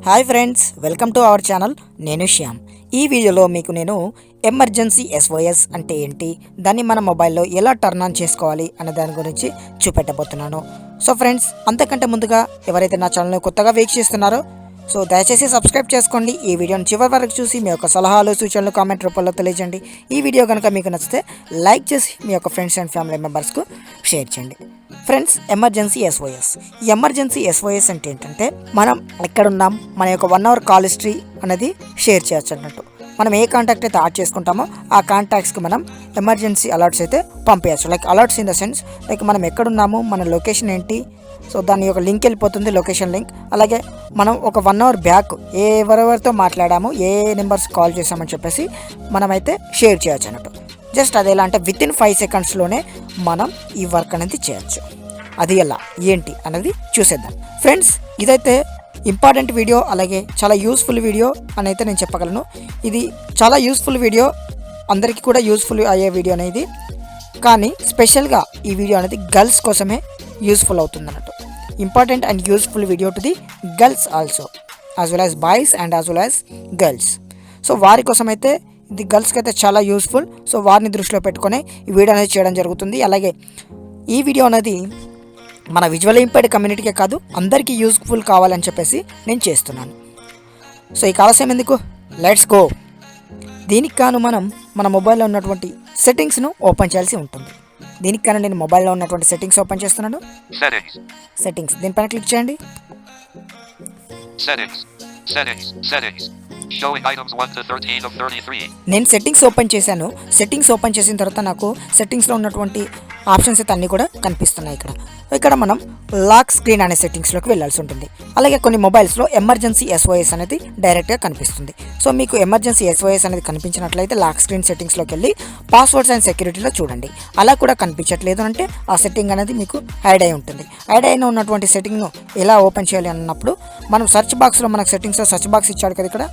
Hi friends, welcome to our channel. నేను శ్యామ్. ఈ వీడియోలో మీకు నేను ఎమర్జెన్సీ SOS అంటే ఏంటి, దాన్ని మన మొబైల్లో ఎలా టర్న్ ఆన్ చేసుకోవాలి అనే దాని గురించి చూపెట్టబోతున్నాను. సో ఫ్రెండ్స్, అంతకంటే ముందుగా ఎవరైతే నా ఛానల్ని కొత్తగా వీక్షిస్తున్నారో సో దయచేసి సబ్స్క్రైబ్ చేసుకోండి. ఈ వీడియోని చివరి వరకు చూసి మీ యొక్క సలహాలు సూచనలు కామెంట్ రూపంలో తెలియజేయండి. ఈ వీడియో కనుక మీకు నచ్చితే లైక్ చేసి మీ యొక్క ఫ్రెండ్స్ అండ్ ఫ్యామిలీ మెంబర్స్కు షేర్ చేయండి. Friends, emergency SOS. ఈ ఎమర్జెన్సీ SOS అంటే ఏంటంటే, మనం ఎక్కడున్నాం, మన యొక్క 1 hour కాల్ హిస్టరీ అనేది షేర్ చేయొచ్చు అన్నట్టు. మనం ఏ కాంటాక్ట్ అయితే యాడ్ చేసుకుంటామో ఆ కాంటాక్ట్స్కి మనం ఎమర్జెన్సీ అలర్ట్స్ అయితే పంపించచ్చు. Like alerts in the sense, like మనం ఎక్కడున్నాము, మన లొకేషన్ ఏంటి, సో దాని యొక్క లింక్ వెళ్ళిపోతుంది, లొకేషన్ లింక్. అలాగే మనం ఒక 1 hour బ్యాక్ ఎవరెవరితో మాట్లాడాము, ఏ నెంబర్స్ కాల్ చేసామని చెప్పేసి మనమైతే షేర్ చేయొచ్చు అన్నట్టు. జస్ట్ అది ఎలా అంటే వితిన్ 5 secondsలోనే మనం ఈ వర్క్ అనేది చేయొచ్చు. అది ఎలా ఏంటి అనేది చూసేద్దాం. ఫ్రెండ్స్, ఇదైతే ఇంపార్టెంట్ వీడియో, అలాగే చాలా యూస్ఫుల్ వీడియో అని అయితే నేను చెప్పగలను. ఇది చాలా యూస్ఫుల్ వీడియో, అందరికీ కూడా యూస్ఫుల్ అయ్యే వీడియో అనేది. కానీ స్పెషల్గా ఈ వీడియో అనేది గర్ల్స్ కోసమే యూస్ఫుల్ అవుతుంది అన్నట్టు. Important and useful video to the girls also, as well as boys and as well as girls. So వారి కోసం అయితే ఇది గర్ల్స్కి అయితే చాలా యూస్ఫుల్. సో వారిని దృష్టిలో పెట్టుకొని ఈ వీడియో అనేది చేయడం జరుగుతుంది. అలాగే ఈ వీడియో అనేది మన విజువల్ ఇంపైర్డ్ కమ్యూనిటీకే కాదు, అందరికీ యూస్ఫుల్ కావాలని చెప్పేసి నేను చేస్తున్నాను. సో ఈ ఆలస్యం ఎందుకు, లెట్స్ గో. దీనికి కాను మనం మన మొబైల్లో ఉన్నటువంటి సెట్టింగ్స్ను ఓపెన్ చేయాల్సి ఉంటుంది. దీనికి కానీ నేను మొబైల్లో ఉన్నటువంటి సెట్టింగ్స్ ఓపెన్ చేస్తున్నాను. సెట్టింగ్స్ దీనిపైన క్లిక్ చేయండి. నేను సెట్టింగ్స్ ఓపెన్ చేశాను. సెట్టింగ్స్ ఓపెన్ చేసిన తర్వాత నాకు సెట్టింగ్స్లో ఉన్నటువంటి ఆప్షన్స్ అయితే అన్నీ కూడా కనిపిస్తున్నాయి. ఇక్కడ మనం లాక్ స్క్రీన్ అనే సెట్టింగ్స్లోకి వెళ్ళాల్సి ఉంటుంది. అలాగే కొన్ని మొబైల్స్లో ఎమర్జెన్సీ SOS అనేది డైరెక్ట్గా కనిపిస్తుంది. సో మీకు ఎమర్జెన్సీ SOS అనేది కనిపించినట్లయితే లాక్ స్క్రీన్ సెట్టింగ్స్లోకి వెళ్ళి పాస్వర్డ్స్ అండ్ సెక్యూరిటీలో చూడండి. అలా కూడా కనిపించట్లేదు అంటే ఆ సెట్టింగ్ అనేది మీకు హైడ్ అయి ఉంటుంది. హైడ్ అయిన ఉన్నటువంటి సెట్టింగ్ను ఎలా ఓపెన్ చేయాలి అన్నప్పుడు మనం సెర్చ్ బాక్స్లో మనకు సెట్టింగ్స్లో సెర్చ్ బాక్స్ ఇచ్చాడు కదా, ఇక్కడ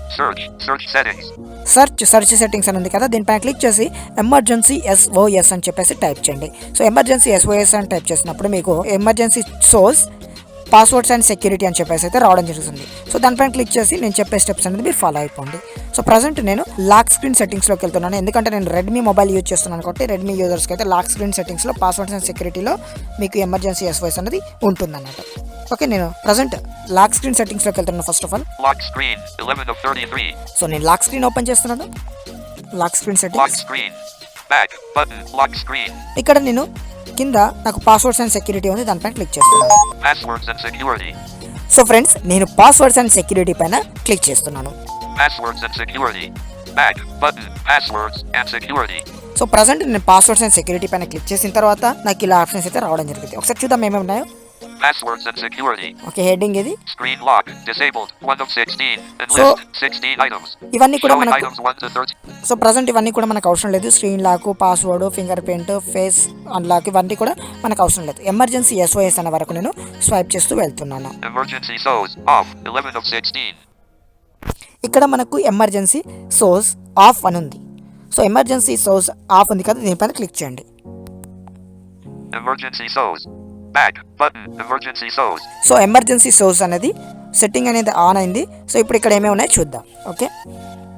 సెర్చ్ సెట్టింగ్స్ అని ఉంది కదా, దీనిపైన క్లిక్ చేసి ఎమర్జెన్సీ SOS అని చెప్పేసి టైప్ చేయండి. సో ఎమర్జెన్సీ SOS అని టైప్ చేసినప్పుడు మీకు emergency source passwords and security అని చెప్పేసి అయితే రావడం జరుగుతుంది. సో దానిపైన క్లిక్ చేసి నేను చెప్పే స్టెప్స్ అనేది మీరు ఫాలో అయిపోండి. సో ప్రజెంట్ నేను లాక్ స్క్రీన్ సెట్టింగ్స్లోకి వెళ్తున్నాను, ఎందుకంటే నేను రెడ్మీ మొబైల్ యూజ్ చేస్తున్నాను కాబట్టి రెడ్మీ యూజర్స్కి అయితే లాక్ స్క్రీన్ సెట్టింగ్స్లో పాస్వర్డ్స్ అండ్ సెక్యూరిటీలో మీకు ఎమర్జెన్సీ SOS అనేది ఉంటుంది అన్నట్టు. ఓకే, నేను ప్రజెంట్ లాక్ స్క్రీన్ సెట్టింగ్స్లోకి వెళ్తున్నాను. ఫస్ట్ ఆఫ్ ఆల్ సో నేను లాక్ స్క్రీన్ ఓపెన్ చేస్తున్నాను. లాక్ స్క్రీన్ సెట్టింగ్స్, ఇక్కడ నేను కింద నాకు పాస్వర్డ్స్ అండ్ సెక్యూరిటీ ఉంది, దానిపైన క్లిక్ చేస్తున్నాను. సో ఫ్రెండ్స్, నేను పాస్వర్డ్స్ అండ్ సెక్యూరిటీ పైన క్లిక్ చేస్తున్నాను. సో ప్రజెంట్ నేను పాస్వర్డ్స్ అండ్ సెక్యూరిటీ పైన క్లిక్ చేసిన తర్వాత నాకు ఇలా ఆప్షన్స్ అయితే రావడం జరిగింది. ఒకసారి చూద్దాం ఏమేమి ఉన్నాయో. Passwords and security. Okay, heading ఇది. Screen lock disabled 1 of 16 and list 16 items. ఇవన్నీ కూడా మనకు items 1 to 30. సో ప్రజెంట్ ఇవన్నీ కూడా మనకు అవసరం లేదు. Screen lock, password, fingerprint, face unlock ఇవన్నీ కూడా మనకు అవసరం లేదు. ఎమర్జెన్సీ SOS అనే వరకు నేను స్వైప్ చేస్తూ వెళ్తున్నాను. Emergency SOS off 11 of 16. ఇక్కడ మనకు ఎమర్జెన్సీ సోర్స్ ఆఫ్ అని ఉంది. సో ఎమర్జెన్సీ సోర్స్ ఆఫ్ ఉంది కదా, దీనిపైన క్లిక్ చేయండి. Emergency SOS back button. Emergency SOS. So emergency source అనేది సెట్టింగ్ అనేది ఆన్ అయింది. సో ఇప్పుడు ఇక్కడ ఏమేమి ఉన్నాయో చూద్దాం. Okay,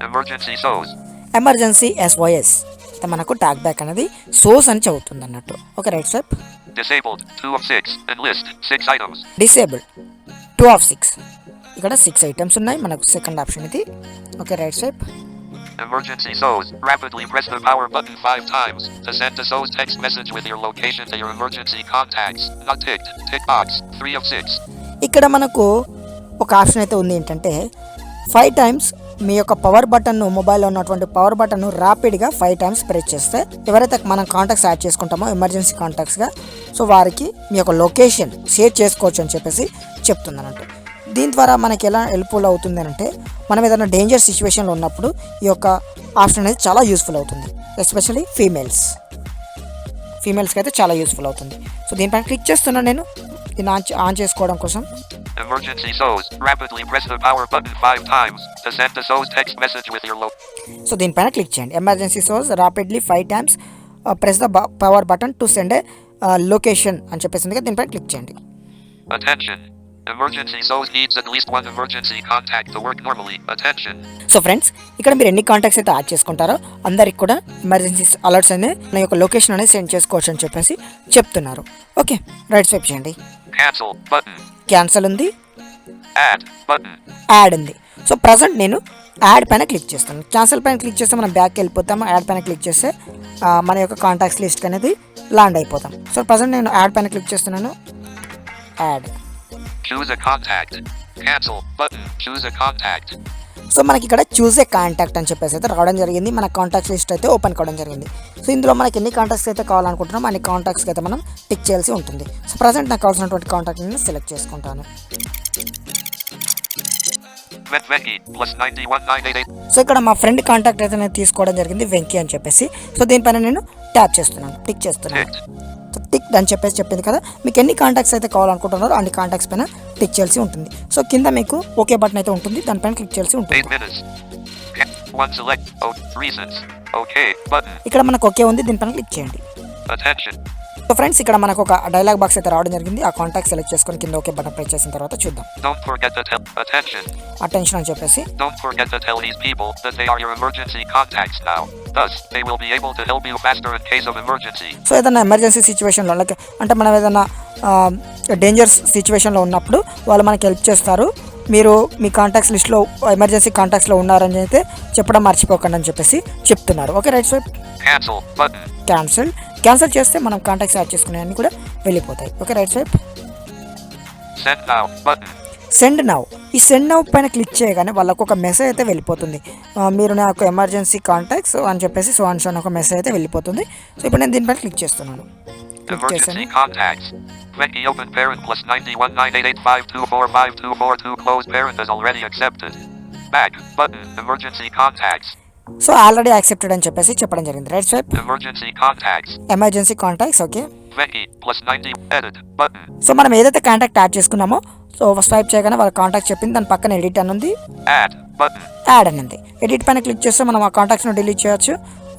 Emergency SOS. Emergency SOS మనకు టాక్ బ్యాక్ అనేది సోర్స్ అని చదువుతుంది అన్నట్టు. Okay, right swipe. Disabled 2 of 6 and list 6 items. Disabled 2 of 6, ఇక్కడ 6 ఐటమ్స్ ఉన్నాయి. మనకు సెకండ్ ఆప్షన్ ఇది. Okay, right swipe. Emergency SOS. Rapidly press the power button 5 times to send a SOS text message with your location to your emergency contacts. Not ticked. Tick box 3 of 6. ఇక్కడ మనకు ఒక option అయితే ఉంది, ఏంటంటే 5 times మీ యొక్క power బటన్ను, మొబైల్లో ఉన్నటువంటి పవర్ బటన్ను ర్యాపిడ్గా 5 times ప్రెస్ చేస్తే ఎవరైతే మనం కాంటాక్ట్స్ యాడ్ చేసుకుంటామో ఎమర్జెన్సీ కాంటాక్ట్స్గా, సో వారికి మీ యొక్క లొకేషన్ షేర్ చేసుకోవచ్చు అని చెప్పేసి చెప్తుంది అన్నట్టు. దీని ద్వారా మనకి ఎలా హెల్ప్ఫుల్ అవుతుంది అంటే, మనం ఏదైనా డేంజర్ సిచ్యువేషన్లో ఉన్నప్పుడు ఈ యొక్క ఆప్షన్ అనేది చాలా యూస్ఫుల్ అవుతుంది. ఎస్పెషల్లీ ఫీమేల్స్కి అయితే చాలా యూస్ఫుల్ అవుతుంది. సో దీనిపైన క్లిక్ చేస్తున్నాను నేను దీన్ని ఆన్ చేసుకోవడం కోసం. Emergency SOS. Rapidly press the power button 5 times to send a SOS text message with your so దీనిపైన క్లిక్ చేయండి. Emergency source rapidly 5 times press the power button to send location అని చెప్పేసింది కదా, దీనిపైన క్లిక్ చేయండి. Attention. Emergency SOS needs at least one emergency contact to work normally. Attention. So friends, ఇక్కడ మీరు ఎన్ని కాంటాక్ట్స్ అయితే యాడ్ చేసుకుంటారో అందరికి కూడా ఎమర్జెన్సీ అలర్ట్స్ అనేది నా యొక్క లొకేషన్ అనేది సెండ్ చేసుకోవచ్చు అని చెప్పేసి చెప్తున్నారు. ఓకే, రైట్ స్వైప్ చేయండి. Cancel button. క్యాన్సల్ ఉంది, Add button. యాడ్ ఉంది. సో ప్రజెంట్ నేను యాడ్ పైన క్లిక్ చేస్తాను. క్యాన్సల్ పైన క్లిక్ చేస్తే మనం బ్యాక్కి వెళ్ళిపోతాము. యాడ్ పైన క్లిక్ చేస్తే మన యొక్క కాంటాక్ట్స్ లిస్ట్ అనేది ల్యాండ్ అయిపోతాం. సో ప్రజెంట్ నేను యాడ్ పైన క్లిక్ చేస్తున్నాను. Add. Choose a contact. Cancel button. Choose a contact. So మనకి ఇక్కడ చూజ్ ఏ కాంటాక్ట్ అని చెప్పేసి అయితే రావడం జరిగింది. మన కాంటాక్ట్స్ లిస్ట్ అయితే ఓపెన్ కావడం జరిగింది. సో ఇందులో మనకి ఎన్ని కాంటాక్ట్స్ అయితే కావాలనుకుంటున్నామో అన్ని కాంటాక్ట్స్కి అయితే మనం టిక్ చేయాల్సి ఉంటుంది. సో ప్రజెంట్ నాకు కావాల్సినటువంటి కాంటాక్ట్ నేను సెలెక్ట్ చేసుకుంటాను. సో ఇక్కడ మా ఫ్రెండ్ కాంటాక్ట్ అయితే నేను తీసుకోవడం జరిగింది, వెంకీ అని చెప్పేసి. సో దీనిపైన నేను ట్యాప్ చేస్తున్నాను, టిక్ చేస్తున్నాను. సో టిక్ అని చెప్పేసి చెప్పింది కదా, మీకు ఎన్ని కాంటాక్ట్స్ అయితే కావాలనుకుంటున్నారో అన్ని కాంటాక్ట్స్ పైన టిక్ చేయాల్సి ఉంటుంది. సో కింద మీకు ఓకే బటన్ అయితే ఉంటుంది, దానిపైన క్లిక్ చేయాల్సి ఉంటుంది. ఇక్కడ మనకు ఓకే ఉంది, దీనిపైన క్లిక్ చేయండి. సో ఫ్రెండ్స్, ఇక్కడ మనకు ఒక డైలాగ్ బాక్స్ అయితే రావడం జరిగింది. ఆ కాంటాక్ట్ సెలెక్ట్ చేసుకొని కింద ఓకే బటన్ ప్రెస్ చేసిన తర్వాత చూద్దాం. అటెన్షన్ అని చెప్పేసి Don't forget to tell these people that they are your emergency contacts now. Thus, they will be able to help you faster in case of emergency. So ఏదైనా emergency సిచ్యువేషన్లో అంటే మనం ఏదైనా డేంజర్స్ సిచ్యువేషన్లో ఉన్నప్పుడు వాళ్ళు మనకి హెల్ప్ చేస్తారు. మీరు మీ కాంటాక్ట్స్ లిస్ట్లో ఎమర్జెన్సీ కాంటాక్ట్స్లో ఉన్నారని అయితే చెప్పడం మర్చిపోకండి అని చెప్పేసి చెప్తున్నారు. Okay, right swipe. క్యాన్సిల్ చేస్తే మనం కాంటాక్ట్స్ యాడ్ చేసుకునే అన్ని కూడా వెళ్ళిపోతాయి. Okay, right swipe. Send now. ఈ సెండ్ నౌ పైన క్లిక్ చేయగానే వాళ్ళకు ఒక మెసేజ్ అయితే వెళ్ళిపోతుంది. మీరు నాకు ఎమర్జెన్సీ కాంటాక్ట్స్ అని చెప్పేసి సో అని ఒక మెసేజ్ అయితే వెళ్ళిపోతుంది. సో ఇప్పుడు నేను దీనిపైన క్లిక్ చేస్తున్నాను. Emergency contacts. Becky open parent plus 919885245242 closed parent is already accepted. Back button. Emergency contacts. So already accepted అని చెప్పేసి చెప్పడం జరిగింది. Right swipe. Emergency contacts. Okay. So మనం ఏదైతే కాంటాక్ట్ యాడ్ చేసుకున్నామో సో స్వైప్ చేయగానే వాళ్ళ కాంటాక్ట్ చెప్పింది, దాని పక్కన ఎడిట్ అని ఉంది, యాడ్ అని ఉంది. ఎడిట్ పైన క్లిక్ చేస్తే మనం ఆ కాంటాక్ట్స్ను డిలీట్ చేయొచ్చు,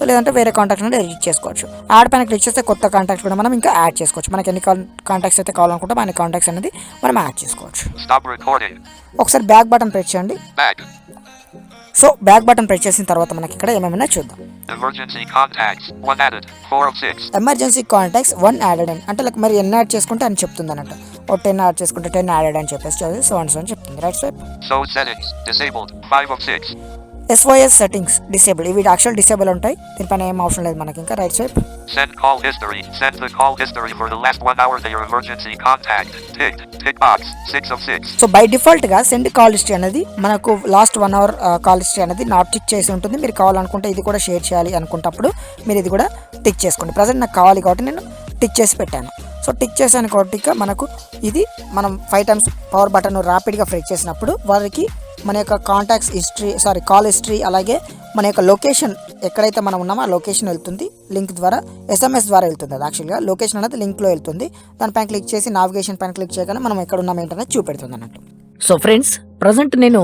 లేదంటే వేరే కాంటాక్ట్ నుండి ఎడిట్ చేసుకోవచ్చు. యాడ్ పైన క్లిక్ చేస్తే కొత్త కాంటాక్ట్స్ కూడా మనం ఇంకా యాడ్ చేసుకోవచ్చు. మనకి ఎన్ని కాంటాక్ట్స్ అయితే కావాలనుకుంటే మన కాంటాక్ట్స్ అనేది మనం యాడ్ చేసుకోవచ్చు. ఒకసారి బ్యాక్ బటన్ ప్రెస్ చేయండి. సో బ్యాక్ బటన్ ప్రెస్ చేసిన తర్వాత మనకి ఇక్కడ ఏమేమైనా చూద్దాం. ఎమర్జెన్సీ కాంటాక్ట్స్ 1 యాడెడ్ అంటే మరి ఎన్ని యాడ్ చేసుకుంటే అని చెప్తుంది అన్నట్టు. 10 యాడ్ చేసుకుంటే 10 యాడెడ్ అని చెప్పేసి సో అని చెప్తుంది. Right swipe. SOS settings disable. ఇవి యాక్చువల్ డిసేబుల్ ఉంటాయి, దీనిపైన ఏం అవసరం లేదు మనకి ఇంకా. Right swipe. Send call history. Send the call history for the last 1 hour to your emergency contact. Tick box 6 of 6. So by default గా సెండ్ కాల్ హిస్టరీ అనేది మనకు లాస్ట్ 1 అవర్ కాల్ హిస్టరీ అనేది నాట్ టిక్ చేసి ఉంటుంది. మీరు కావాలనుకుంటే ఇది కూడా షేర్ చేయాలి అనుకున్నప్పుడు మీరు ఇది కూడా టిక్ చేసుకోండి. ప్రజెంట్ నాకు కావాలి కాబట్టి నేను టిక్ చేసి పెట్టాను. సో టిక్ చేసాను కాబట్టి మనకు ఇది మనం 5 times పవర్ బటన్ ర్యాపిడ్గా ప్రెస్ చేసినప్పుడు వారికి మన యొక్క కాంటాక్ట్స్ హిస్టరీ కాల్ హిస్టరీ అలాగే మన యొక్క లొకేషన్ ఎక్కడైతే మనం ఉన్నామో ఆ లొకేషన్ వెళ్తుంది. లింక్ ద్వారా SMS ద్వారా వెళ్తుంది. అది యాక్చువల్గా లొకేషన్ అనేది లింక్లో వెళ్తుంది. దానిపైన క్లిక్ చేసి నావిగేషన్ పైన క్లిక్ చేయగానే మనం ఎక్కడ ఉన్నాం ఏంటనేది చూపెడుతుంది అన్నట్టు. సో ఫ్రెండ్స్, ప్రజెంట్ నేను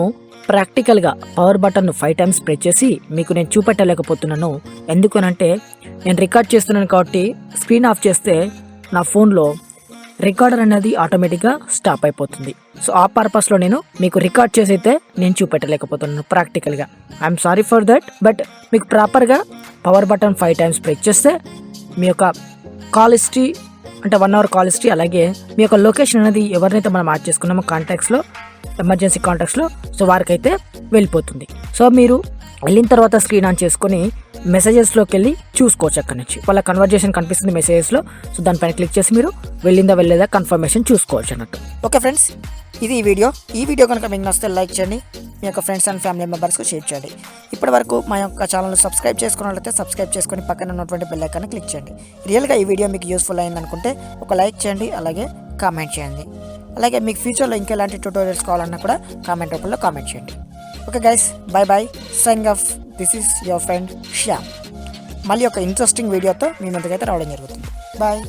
ప్రాక్టికల్గా పవర్ బటన్ను 5 times ప్రెస్ చేసి మీకు నేను చూపెట్టలేకపోతున్నాను. ఎందుకనంటే నేను రికార్డ్ చేస్తున్నాను కాబట్టి స్క్రీన్ ఆఫ్ చేస్తే నా ఫోన్లో రికార్డర్ అనేది ఆటోమేటిక్గా స్టాప్ అయిపోతుంది. సో ఆ పర్పస్లో నేను మీకు రికార్డ్ చేసి అయితే నేను చూపెట్టలేకపోతున్నాను ప్రాక్టికల్గా. I'm sorry for that. But మీకు ప్రాపర్గా పవర్ బటన్ 5 times ప్రెస్ చేస్తే మీ యొక్క కాల్ హిస్టరీ అంటే 1 hour కాల్ హిస్టరీ అలాగే మీ యొక్క లొకేషన్ అనేది ఎవరినైతే మనం యాడ్ చేసుకున్నామో కాంటాక్ట్స్లో ఎమర్జెన్సీ కాంటాక్ట్స్లో సో వారికైతే వెళ్ళిపోతుంది. సో మీరు వెళ్ళిన తర్వాత స్క్రీన్ ఆన్ చేసుకొని మెసేజెస్లోకి వెళ్ళి చూసుకోవచ్చు. అక్కడి నుంచి వాళ్ళ కన్వర్జేషన్ కనిపిస్తుంది మెసేజెస్లో. సో దానిపైన క్లిక్ చేసి మీరు వెళ్ళలేదా కన్ఫర్మేషన్ చూసుకోవచ్చు అన్నట్టు. ఓకే ఫ్రెండ్స్, ఇది ఈ వీడియో కనుక మీకు నచ్చితే లైక్ చేయండి, మీ యొక్క ఫ్రెండ్స్ అండ్ ఫ్యామిలీ మెంబర్స్కి షేర్ చేయండి. ఇప్పటి వరకు మా యొక్క ఛానల్ని సబ్స్క్రైబ్ చేసుకున్నట్లయితే సబ్స్క్రైబ్ చేసుకొని పక్కన ఉన్నటువంటి బెల్ ఐకాన్ని క్లిక్ చేయండి. రియల్గా ఈ వీడియో మీకు యూస్ఫుల్ అయింది అనుకుంటే ఒక లైక్ చేయండి, అలాగే కామెంట్ చేయండి. అలాగే మీకు ఫ్యూచర్లో ఇంకెలాంటి ట్యూటోరియల్స్ కావాలన్నా కూడా కామెంట్ రూపంలో కామెంట్ చేయండి. Okay guys, by signing off. This is your friend Shyam. మళ్ళీ ఒక ఇంట్రెస్టింగ్ వీడియోతో మీ ముందుకైతే రావడం జరుగుతుంది. బాయ్.